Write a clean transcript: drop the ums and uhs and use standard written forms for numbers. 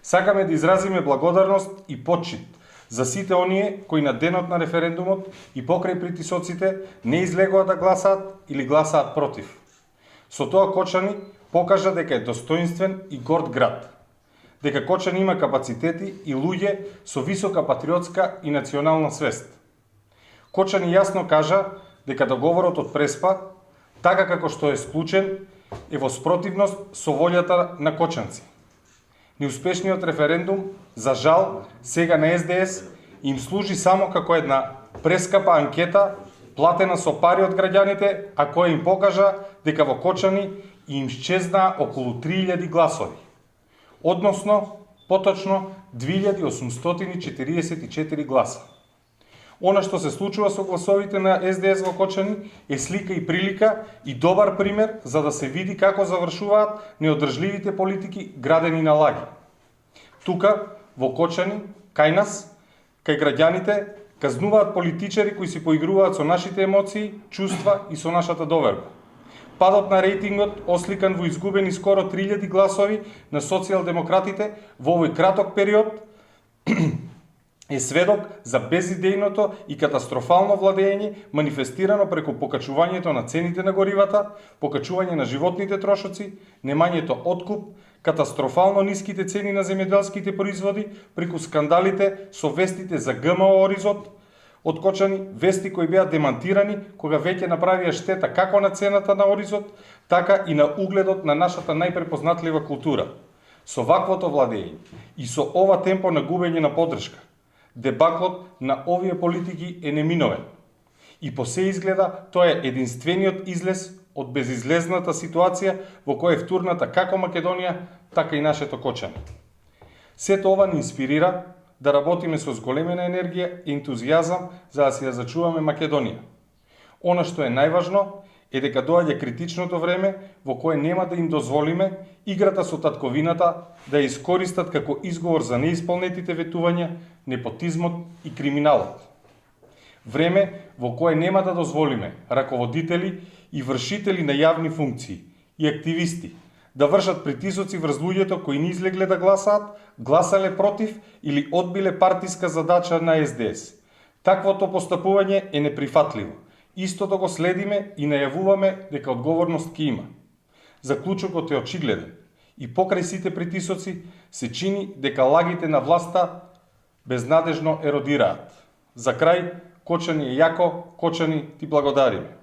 Сакаме да изразиме благодарност и почит за сите оние кои на денот на референдумот и покрај притисоците не излегоа да гласаат или гласаат против. Со тоа Кочани покажа дека е достоинствен и горд град, дека Кочани има капацитети и луѓе со висока патриотска и национална свест. Кочани јасно кажа дека договорот од Преспа, така како што е склучен, е во спротивност со волјата на кочанци. Неуспешниот референдум, за жал, сега на СДС, им служи само како една прескапа анкета, платена со пари од граѓаните, а која им покажа дека во Кочани им исчезнаа околу 3000 гласови. Односно, поточно 2844 гласа. Она што се случува со гласовите на СДС во Кочани е слика и прилика и добар пример за да се види како завршуваат неодржливите политики градени на лаги. Тука, во Кочани, кај нас, кај граѓаните, казнуваат политичари кои си поигруваат со нашите емоции, чувства и со нашата доверба. Падот на рейтингот, осликан во изгубени скоро 3000 гласови на социјалдемократите во овој краток период, е сведок за безидејното и катастрофално владење манифестирано преку покачувањето на цените на горивата, покачување на животните трошоци, немањето откуп, катастрофално ниските цени на земјоделските производи, преку скандалите со вестите за ГМО оризот од Кочани, вести кои беа демантирани кога веќе направија штета како на цената на оризот, така и на угледот на нашата најпрепознатлива култура. Со ваквото владење и со ова темпо на губење на поддршка, дебаклот на овие политики е неминовен. И по се изгледа, тоа е единствениот излез од безизлезната ситуација во која е втурната како Македонија, така и нашето Кочани. Сето ова ни инспирира да работиме со зголемена енергија и ентузијазам за да си ја зачуваме Македонија. Она што е најважно е дека доаѓа критичното време во кое нема да им дозволиме играта со татковината да ја искористат како изговор за неисполнетите ветувања, непотизмот и криминалот. Време во кое нема да дозволиме раководители и вршители на јавни функции и активисти да вршат притисоци врз луѓето кои не излегле да гласаат, гласале против или одбиле партиска задача на СДС. Таквото постапување е неприфатливо. Истото го следиме и најавуваме дека одговорност ќе има. Заклучокот е очигледен и покрај сите притисоци се чини дека лагите на власта безнадежно еродираат. За крај, Кочани е јако, Кочани ти благодариме.